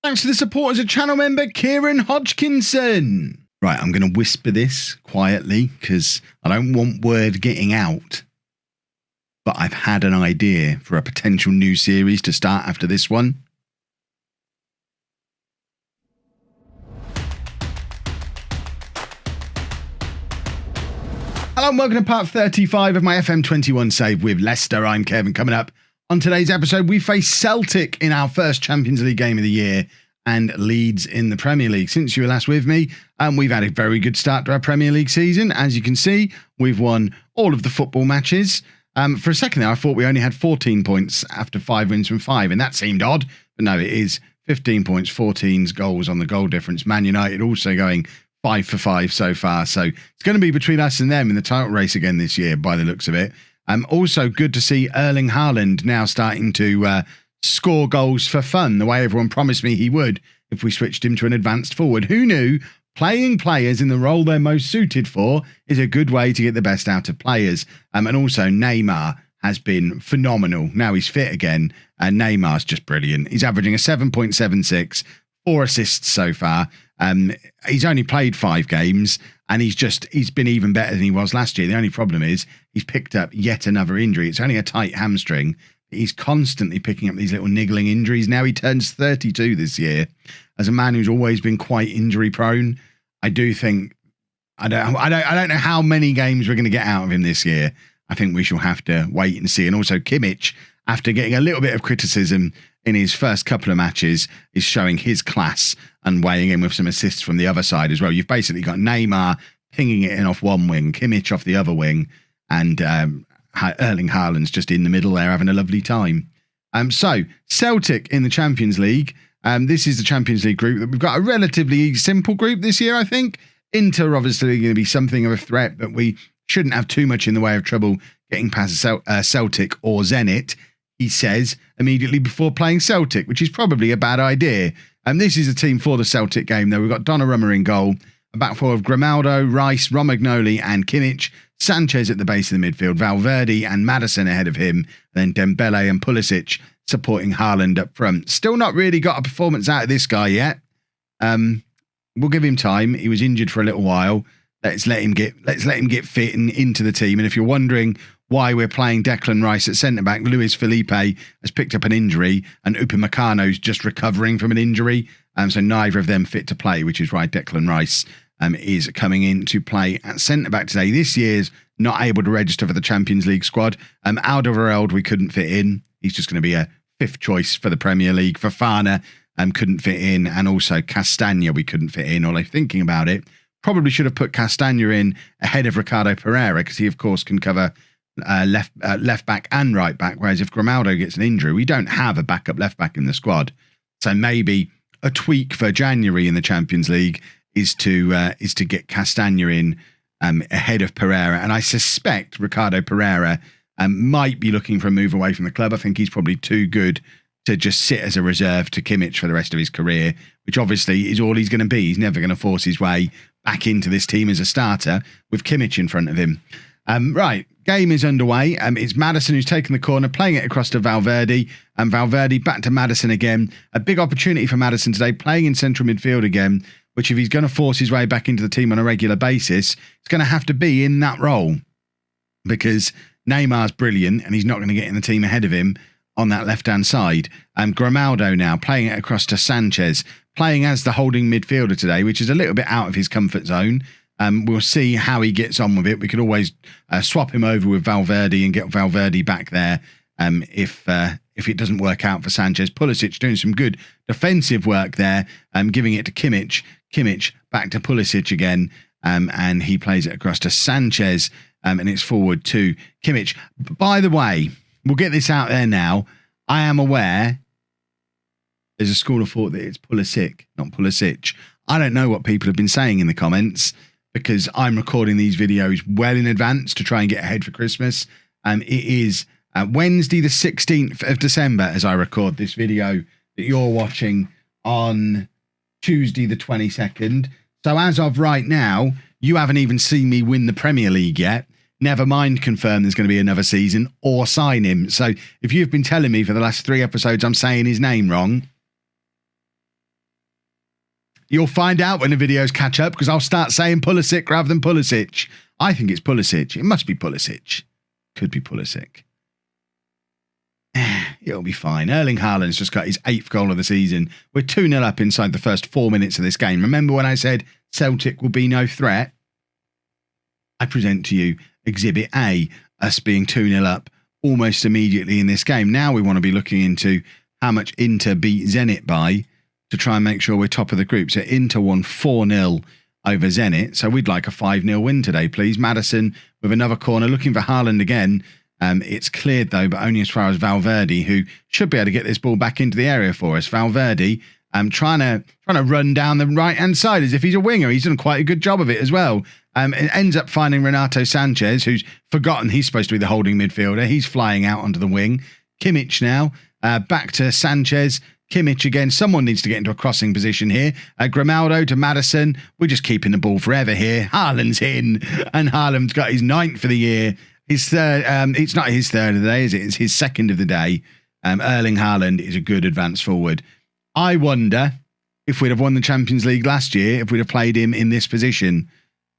Thanks to the support as a channel member, Kieran Hodgkinson. Right, I'm going to whisper this quietly because I don't want word getting out. But I've had an idea for a potential new series to start after this one. Hello and welcome to part 35 of my FM21 save with Leicester. I'm Kevin. Coming up on today's episode, we face Celtic in our first Champions League game of the year and Leeds in the Premier League. Since you were last with me, we've had a very good start to our Premier League season. As you can see, we've won all of the football matches. For a second there, I thought we only had 14 points after 5 wins from 5, and that seemed odd. But no, it is 15 points, 14 goals on the goal difference. Man United also going 5 for 5 so far. So it's going to be between us and them in the title race again this year, by the looks of it. Also good to see HAALAND now starting to score goals for fun, the way everyone promised me he would if we switched him to an advanced forward. Who knew playing players in the role they're most suited for is a good way to get the best out of players. And also Neymar has been phenomenal. Now he's fit again, and Neymar's just brilliant. He's averaging a 7.76, 4 assists so far. He's only played 5 games, and he's been even better than he was last year. The only problem is he's picked up yet another injury. It's only a tight hamstring. He's constantly picking up these little niggling injuries. Now he turns 32 this year. As a man who's always been quite injury prone, I do think I don't know how many games we're going to get out of him this year. I think we shall have to wait and see. And also Kimmich, after getting a little bit of criticism in his first couple of matches, is showing his class and weighing in with some assists from the other side as well. You've basically got Neymar pinging it in off one wing, Kimmich off the other wing, and Erling Haaland's just in the middle there having a lovely time. So Celtic in the Champions League. This is the Champions League group. We've got a relatively simple group this year, I think. Inter obviously going to be something of a threat, but we shouldn't have too much in the way of trouble getting past Celtic or Zenit, he says immediately before playing Celtic, which is probably a bad idea. And this is a team for the Celtic game, though. We've got Donnarumma in goal, a back four of Grimaldo, Rice, Romagnoli and Kimmich, Sanchez at the base of the midfield, Valverde and Maddison ahead of him, then Dembele and Pulisic supporting Haaland up front. Still not really got a performance out of this guy yet. We'll give him time. He was injured for a little while. Let's let him get fit and into the team. And if you're wondering why we're playing Declan Rice at centre-back, Luis Felipe has picked up an injury and Upamecano's just recovering from an injury. So neither of them fit to play, which is why Declan Rice is coming in to play at centre-back today. This year's not able to register for the Champions League squad. Alderweireld we couldn't fit in. He's just going to be a 5th choice for the Premier League. Fofana couldn't fit in, and also Castagna we couldn't fit in. Although thinking about it, probably should have put Castagna in ahead of Ricardo Pereira, because he of course can cover left back and right back, whereas if Grimaldo gets an injury, we don't have a backup left back in the squad. So maybe a tweak for January in the Champions League is to get Castagna in ahead of Pereira. And I suspect Ricardo Pereira might be looking for a move away from the club. I think he's probably too good to just sit as a reserve to Kimmich for the rest of his career, which obviously is all he's going to be. He's never going to force his way back into this team as a starter with Kimmich in front of him. Right, game is underway. It's Maddison who's taken the corner, playing it across to Valverde, and Valverde back to Maddison again. A big opportunity for Maddison today, playing in central midfield again, which if he's going to force his way back into the team on a regular basis, it's going to have to be in that role, because Neymar's brilliant and he's not going to get in the team ahead of him on that left-hand side. Grimaldo now playing it across to Sanchez, playing as the holding midfielder today, which is a little bit out of his comfort zone. We'll see how he gets on with it. We could always swap him over with Valverde and get Valverde back there if it doesn't work out for Sanchez. Pulisic doing some good defensive work there, giving it to Kimmich. Kimmich back to Pulisic again, and he plays it across to Sanchez, and it's forward to Kimmich. By the way, we'll get this out there now. I am aware there's a school of thought that it's Pulisic, not Pulisic. I don't know what people have been saying in the comments, because I'm recording these videos well in advance to try and get ahead for Christmas. It is Wednesday the 16th of December as I record this video that you're watching on Tuesday the 22nd. So as of right now, you haven't even seen me win the Premier League yet. Never mind confirm there's going to be another season or sign him. So if you've been telling me for the last 3 episodes I'm saying his name wrong, You'll find out when the videos catch up because I'll start saying Pulisic rather than Pulisic. I think it's Pulisic. It must be Pulisic. Could be Pulisic. It'll be fine. Erling Haaland's just got his 8th goal of the season. We're 2-0 up inside the first 4 minutes of this game. Remember when I said Celtic will be no threat? I present to you Exhibit A, us being 2-0 up almost immediately in this game. Now we want to be looking into how much Inter beat Zenit by to try and make sure we're top of the group. So Inter won 4-0 over Zenit. So we'd like a 5-0 win today, please. Madison with another corner, looking for Haaland again. It's cleared though, but only as far as Valverde, who should be able to get this ball back into the area for us. Valverde trying to run down the right-hand side as if he's a winger. He's done quite a good job of it as well. It ends up finding Renato Sanchez, who's forgotten he's supposed to be the holding midfielder. He's flying out onto the wing. Kimmich now, back to Sanchez. Kimmich again. Someone needs to get into a crossing position here. Grimaldo to Madison. We're just keeping the ball forever here. Haaland's in, and Haaland's got his 9th for the year. His third. It's not his third of the day, is it? It's his 2nd of the day. Erling Haaland is a good advance forward. I wonder if we'd have won the Champions League last year, if we'd have played him in this position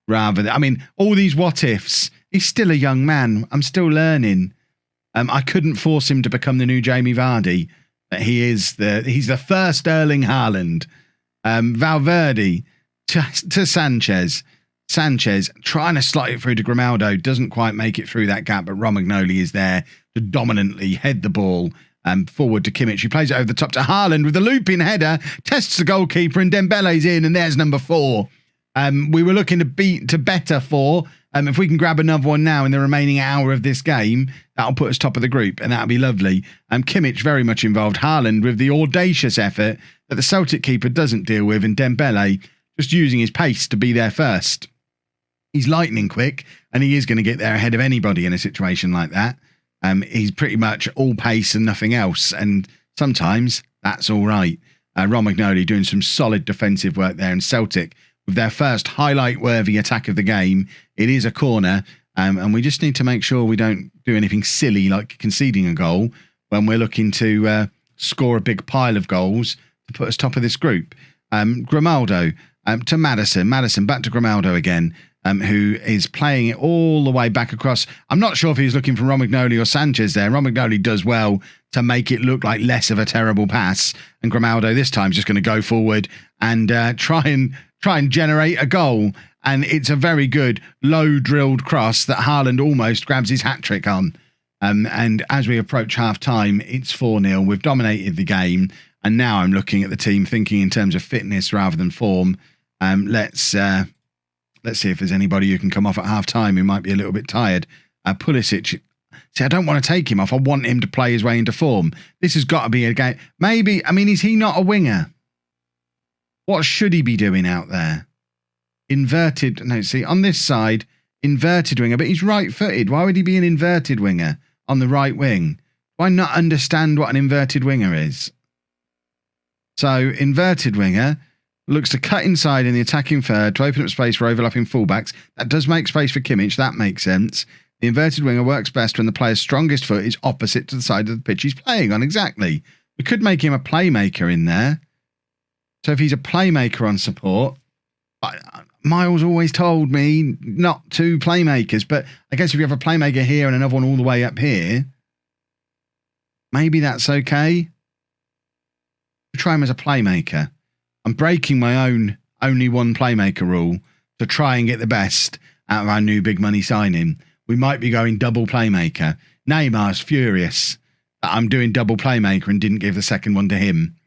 rather than. I mean, all these what ifs. He's still a young man. I'm still learning. I couldn't force him to become the new Jamie Vardy. He's the first Erling Haaland. Valverde to Sanchez. Sanchez trying to slot it through to Grimaldo, doesn't quite make it through that gap, but Romagnoli is there to dominantly head the ball forward to Kimmich, who plays it over the top to Haaland with the looping header, tests the goalkeeper, and Dembele's in, and there's number 4. We were looking to better 4. If we can grab another one now in the remaining hour of this game, that'll put us top of the group, and that'll be lovely. Kimmich very much involved. Haaland with the audacious effort that the Celtic keeper doesn't deal with, and Dembele just using his pace to be there first. He's lightning quick, and he is going to get there ahead of anybody in a situation like that. He's pretty much all pace and nothing else, and sometimes that's all right. Romagnoli doing some solid defensive work there, and Celtic with their first highlight-worthy attack of the game. It is a corner, and we just need to make sure we don't do anything silly like conceding a goal when we're looking to score a big pile of goals to put us top of this group. Grimaldo to Madison. Madison back to Grimaldo again, who is playing it all the way back across. I'm not sure if he's looking for Romagnoli or Sanchez there. Romagnoli does well to make it look like less of a terrible pass, and Grimaldo this time is just going to go forward and try and generate a goal. And it's a very good low drilled cross that Haaland almost grabs his hat-trick on. And as we approach half-time, it's 4-0. We've dominated the game. And now I'm looking at the team thinking in terms of fitness rather than form. Let's see if there's anybody who can come off at half-time who might be a little bit tired. Pulisic. See, I don't want to take him off. I want him to play his way into form. This has got to be a game. Maybe, I mean, is he not a winger? What should he be doing out there? Inverted. No, see, on this side, inverted winger, but he's right-footed. Why would he be an inverted winger on the right wing? Why not understand what an inverted winger is? So, inverted winger looks to cut inside in the attacking third to open up space for overlapping fullbacks. That does make space for Kimmich. That makes sense. The inverted winger works best when the player's strongest foot is opposite to the side of the pitch he's playing on. Exactly. We could make him a playmaker in there. So if he's a playmaker on support, Miles always told me not to playmakers, but I guess if you have a playmaker here and another one all the way up here, maybe that's okay. Try him as a playmaker. I'm breaking my own only one playmaker rule to try and get the best out of our new big money signing. We might be going double playmaker. Neymar's furious that I'm doing double playmaker and didn't give the second one to him.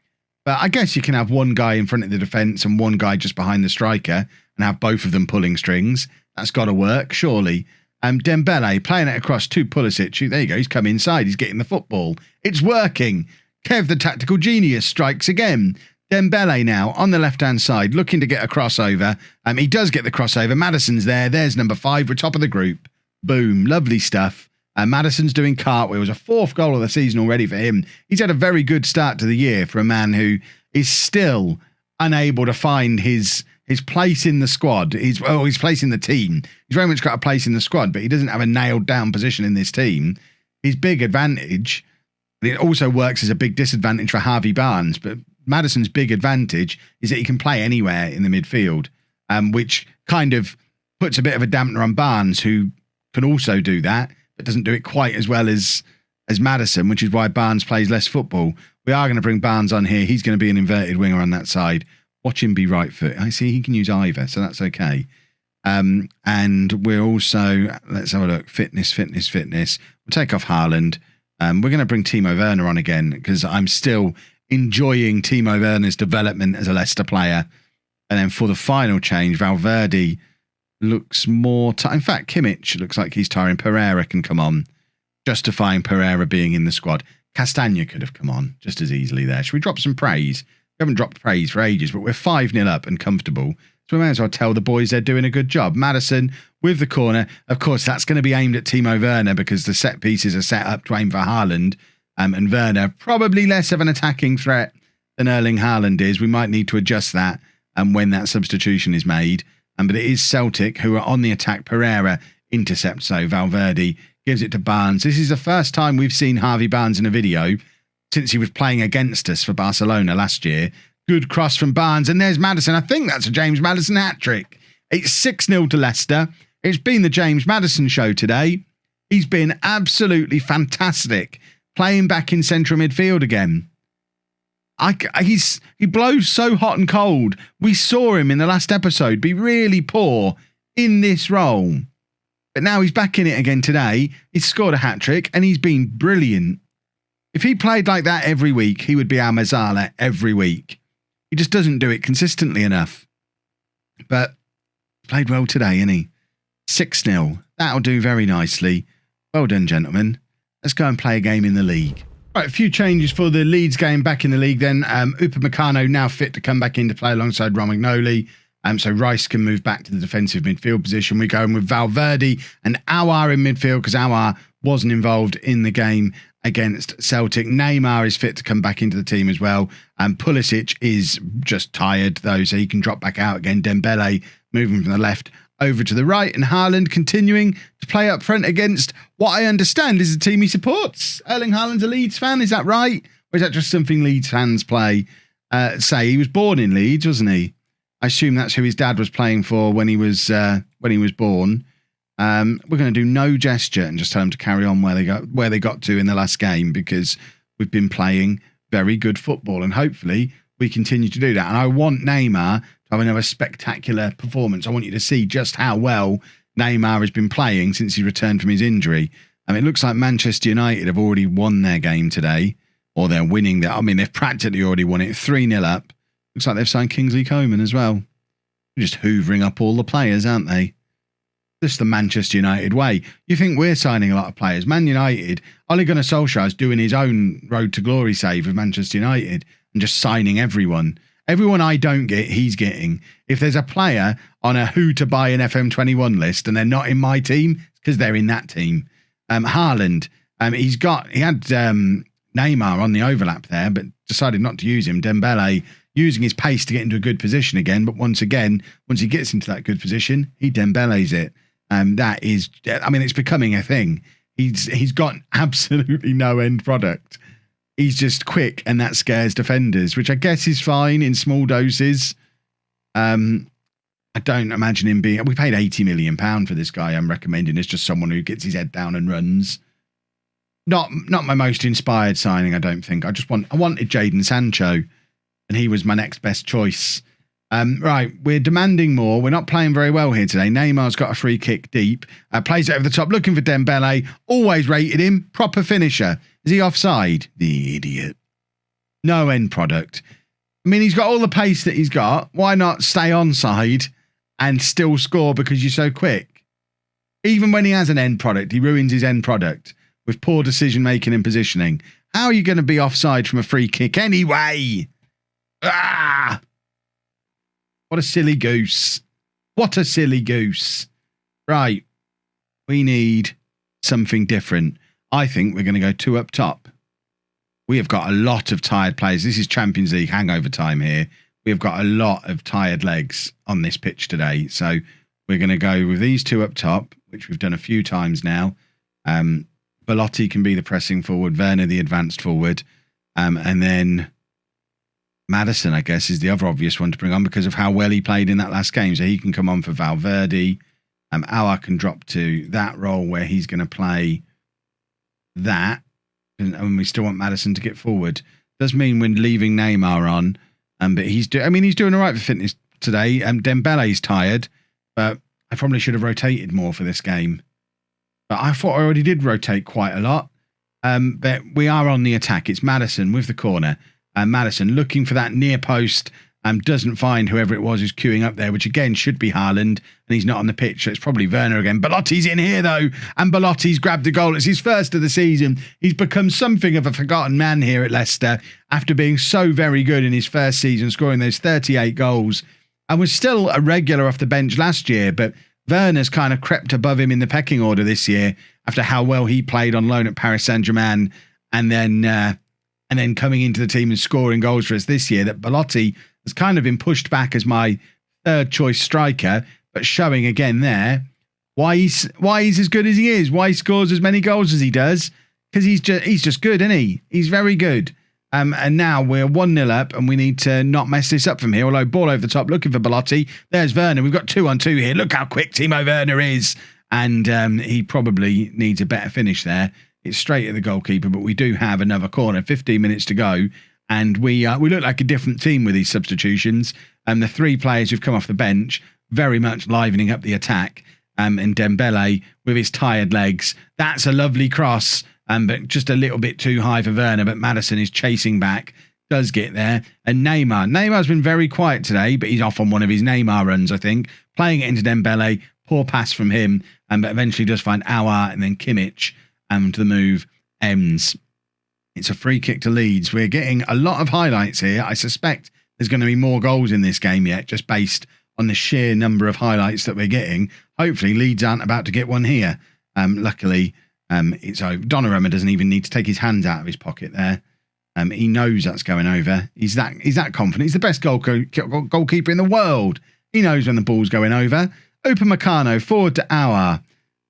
But I guess you can have one guy in front of the defence and one guy just behind the striker and have both of them pulling strings. That's got to work, surely. Dembele playing it across to Pulisic. There you go, he's come inside, he's getting the football. It's working. Kev, the tactical genius, strikes again. Dembele now on the left-hand side, looking to get a crossover. He does get the crossover. Madison's there. There's number 5. We're top of the group. Boom. Lovely stuff. Madison's doing cartwheels. A 4th goal of the season already for him. He's had a very good start to the year for a man who is still unable to find his place in the squad. His place in the team. He's very much got a place in the squad, but he doesn't have a nailed down position in this team. His big advantage, it also works as a big disadvantage for Harvey Barnes, but Maddison's big advantage is that he can play anywhere in the midfield, which kind of puts a bit of a dampener on Barnes, who can also do that, but doesn't do it quite as well as Maddison, which is why Barnes plays less football. We are going to bring Barnes on here. He's going to be an inverted winger on that side. Watch him be right foot. I see he can use either, so that's okay. And we're also, let's have a look, fitness. We'll take off Haaland. We're going to bring Timo Werner on again because I'm still enjoying Timo Werner's development as a Leicester player. And then for the final change, Valverde looks more... in fact, Kimmich looks like he's tiring. Pereira can come on, justifying Pereira being in the squad. Castagna could have come on just as easily there. Should we drop some praise? We haven't dropped praise for ages, but we're 5-0 up and comfortable. So we may as well tell the boys they're doing a good job. Maddison with the corner. Of course, that's going to be aimed at Timo Werner because the set pieces are set up to aim for Haaland. And Werner, probably less of an attacking threat than Erling Haaland is. We might need to adjust that when that substitution is made. But it is Celtic who are on the attack. Pereira intercepts, so Valverde gives it to Barnes. This is the first time we've seen Harvey Barnes in a video since he was playing against us for Barcelona last year. Good cross from Barnes, and there's Maddison. I think that's a James Maddison hat-trick. It's 6-0 to Leicester. It's been the James Maddison show today. He's been absolutely fantastic, playing back in central midfield again. He blows so hot and cold. We saw him in the last episode be really poor in this role. But now he's back in it again today. He's scored a hat-trick, and he's been brilliant. If he played like that every week, he would be our Mezzala every week. He just doesn't do it consistently enough. But played well today, isn't he? 6-0. That'll do very nicely. Well done, gentlemen. Let's go and play a game in the league. Right, a few changes for the Leeds game back in the league then. Upamecano now fit to come back in to play alongside Romagnoli. So Rice can move back to the defensive midfield position. We're going with Valverde and Aouar in midfield because Aouar wasn't involved in the game against Celtic. Neymar is fit to come back into the team as well. And Pulisic is just tired though, so he can drop back out again. Dembele moving from the left over to the right, and Haaland continuing to play up front against what I understand is the team he supports. Erling Haaland's a Leeds fan, is that right? Or is that just something Leeds fans say? He was born in Leeds, wasn't he? I assume that's who his dad was playing for when he was born. We're going to do no gesture and just tell them to carry on where they got to in the last game because we've been playing very good football and hopefully we continue to do that. And I want Neymar to have another spectacular performance. I want you to see just how well Neymar has been playing since he returned from his injury. It looks like Manchester United have already won their game today, or they're winning that. They've practically already won it, 3-0 up. Looks like they've signed Kingsley Coman as well. They're just hoovering up all the players, aren't they? Just the Manchester United way. You think we're signing a lot of players? Man United, Ole Gunnar Solskjaer is doing his own road to glory save with Manchester United and just signing everyone. Everyone I don't get, he's getting. If there's a player on a who to buy an FM21 list and they're not in my team, it's because they're in that team. Haaland, he had Neymar on the overlap there, but decided not to use him. Dembele using his pace to get into a good position again, but once he gets into that good position, he Dembele's it. That is, it's becoming a thing. He's got absolutely no end product. He's just quick, and that scares defenders, which I guess is fine in small doses. I don't imagine him being... We paid £80 million for this guy I'm recommending. It's just someone who gets his head down and runs. Not my most inspired signing, I don't think. I wanted Jadon Sancho, and he was my next best choice. Right, we're demanding more. We're not playing very well here today. Neymar's got a free kick deep. Plays it over the top, looking for Dembele. Always rated him. Proper finisher. Is he offside? The idiot. No end product. He's got all the pace that he's got. Why not stay onside and still score because you're so quick? Even when he has an end product, he ruins his end product with poor decision making and positioning. How are you going to be offside from a free kick anyway? Ah! What a silly goose. What a silly goose. Right. We need something different. I think we're going to go 2 up top. We have got a lot of tired players. This is Champions League hangover time here. We have got a lot of tired legs on this pitch today. So we're going to go with these 2 up top, which we've done a few times now. Belotti can be the pressing forward. Werner, the advanced forward. And then Maddison, I guess, is the other obvious one to bring on because of how well he played in that last game. So he can come on for Valverde. Aouar can drop to that role where he's going to play that. And we still want Maddison to get forward. Does mean we're leaving Neymar on. But he's doing all right for fitness today. Dembele's tired, but I probably should have rotated more for this game. But I thought I already did rotate quite a lot. But we are on the attack. It's Maddison with the corner. Maddison looking for that near post. Doesn't find whoever it was who's queuing up there, which again should be Haaland, and he's not on the pitch, so it's probably Werner again. Belotti's in here though, and Belotti's grabbed a goal. It's his first of the season. He's become something of a forgotten man here at Leicester after being so very good in his first season, scoring those 38 goals, and was still a regular off the bench last year, but Werner's kind of crept above him in the pecking order this year after how well he played on loan at Paris Saint-Germain, and then coming into the team and scoring goals for us this year. That Belotti has kind of been pushed back as my third choice striker, but showing again there why he's as good as he is, why he scores as many goals as he does, because he's just good, isn't he? He's very good. And now we're 1-0 up and we need to not mess this up from here. Although ball over the top looking for Belotti. There's Werner. We've got 2-on-2 here. Look how quick Timo Werner is. And he probably needs a better finish there. It's straight at the goalkeeper, but we do have another corner. 15 minutes to go. And we look like a different team with these substitutions. And the three players who've come off the bench very much livening up the attack. And Dembele with his tired legs. That's a lovely cross, but just a little bit too high for Werner. But Maddison is chasing back, does get there. And Neymar's been very quiet today, but he's off on one of his Neymar runs, I think. Playing it into Dembele, poor pass from him, but eventually does find Aouar and then Kimmich, and the move ends. It's a free kick to Leeds. We're getting a lot of highlights here. I suspect there's going to be more goals in this game yet, just based on the sheer number of highlights that we're getting. Hopefully Leeds aren't about to get one here. Luckily, it's over. Donnarumma doesn't even need to take his hands out of his pocket there. He knows that's going over. He's that confident. He's the best goalkeeper in the world. He knows when the ball's going over. Upamecano forward to Aouar.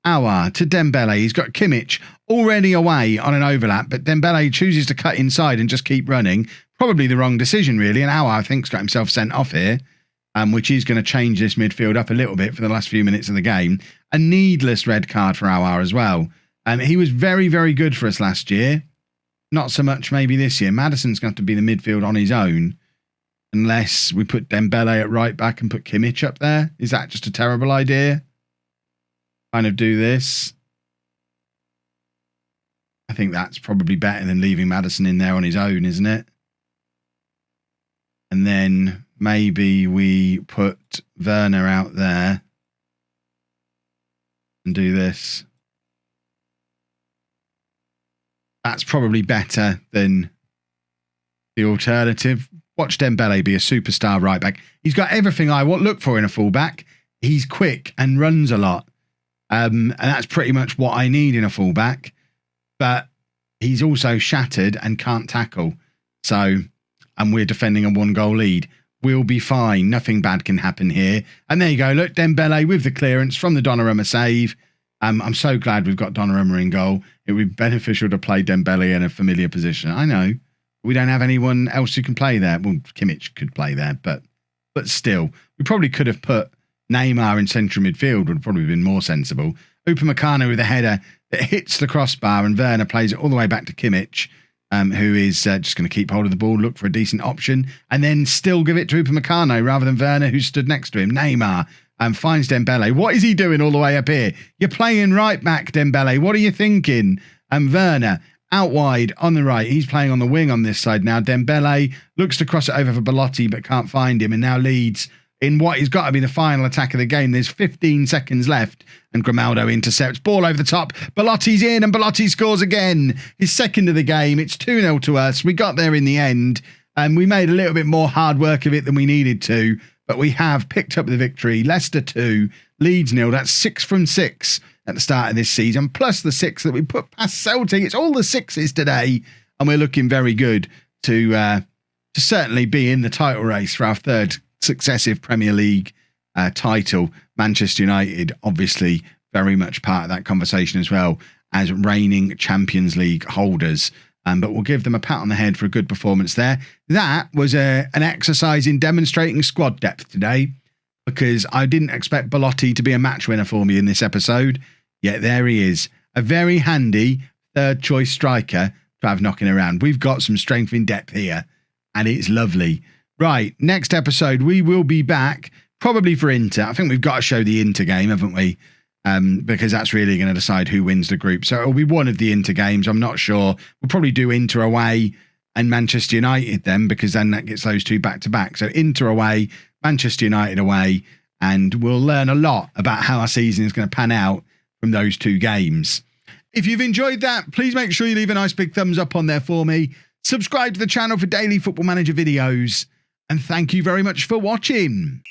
Aouar to Dembele. He's got Kimmich already away on an overlap, but Dembele chooses to cut inside and just keep running. Probably the wrong decision, really. And Aouar, I think, has got himself sent off here, which is going to change this midfield up a little bit for the last few minutes of the game. A needless red card for Aouar as well. He was very, very good for us last year. Not so much maybe this year. Maddison's going to have to be the midfield on his own, unless we put Dembele at right back and put Kimmich up there. Is that just a terrible idea? Kind of do this. I think that's probably better than leaving Maddison in there on his own, isn't it? And then maybe we put Werner out there and do this. That's probably better than the alternative. Watch Dembele be a superstar right back. He's got everything I look for in a fullback. He's quick and runs a lot. And that's pretty much what I need in a fullback. But he's also shattered and can't tackle. So, and we're defending a 1-goal lead. We'll be fine. Nothing bad can happen here. And there you go. Look, Dembele with the clearance from the Donnarumma save. I'm so glad we've got Donnarumma in goal. It would be beneficial to play Dembele in a familiar position. I know. We don't have anyone else who can play there. Well, Kimmich could play there, but still. We probably could have put Neymar in central midfield, would have probably been more sensible. Upamecano with a header that hits the crossbar, and Werner plays it all the way back to Kimmich, who is just going to keep hold of the ball, look for a decent option, and then still give it to Upamecano rather than Werner, who stood next to him. Neymar finds Dembele. What is he doing all the way up here? You're playing right back, Dembele. What are you thinking? Werner out wide on the right. He's playing on the wing on this side now. Dembele looks to cross it over for Belotti, but can't find him, and now Leeds in what has got to be the final attack of the game. There's 15 seconds left, and Grimaldo intercepts. Ball over the top. Belotti's in, and Belotti scores again. His second of the game. It's 2-0 to us. We got there in the end, and we made a little bit more hard work of it than we needed to, but we have picked up the victory. Leicester 2, Leeds 0. That's 6 from 6 at the start of this season, plus the 6 that we put past Celtic. It's all the 6s today, and we're looking very good to certainly be in the title race for our third successive Premier League title. Manchester United, obviously, very much part of that conversation as well as reigning Champions League holders. But we'll give them a pat on the head for a good performance there. That was an exercise in demonstrating squad depth today, because I didn't expect Belotti to be a match winner for me in this episode. Yet there he is, a very handy third choice striker to have knocking around. We've got some strength in depth here, and it's lovely. Right, next episode we will be back, probably for Inter. I think we've got to show the Inter game, haven't we? Because that's really going to decide who wins the group. So it'll be one of the Inter games. I'm not sure. We'll probably do Inter away and Manchester United then, because then that gets those two back to back. So Inter away, Manchester United away, and we'll learn a lot about how our season is going to pan out from those two games. If you've enjoyed that, please make sure you leave a nice big thumbs up on there for me. Subscribe to the channel for daily Football Manager videos. And thank you very much for watching.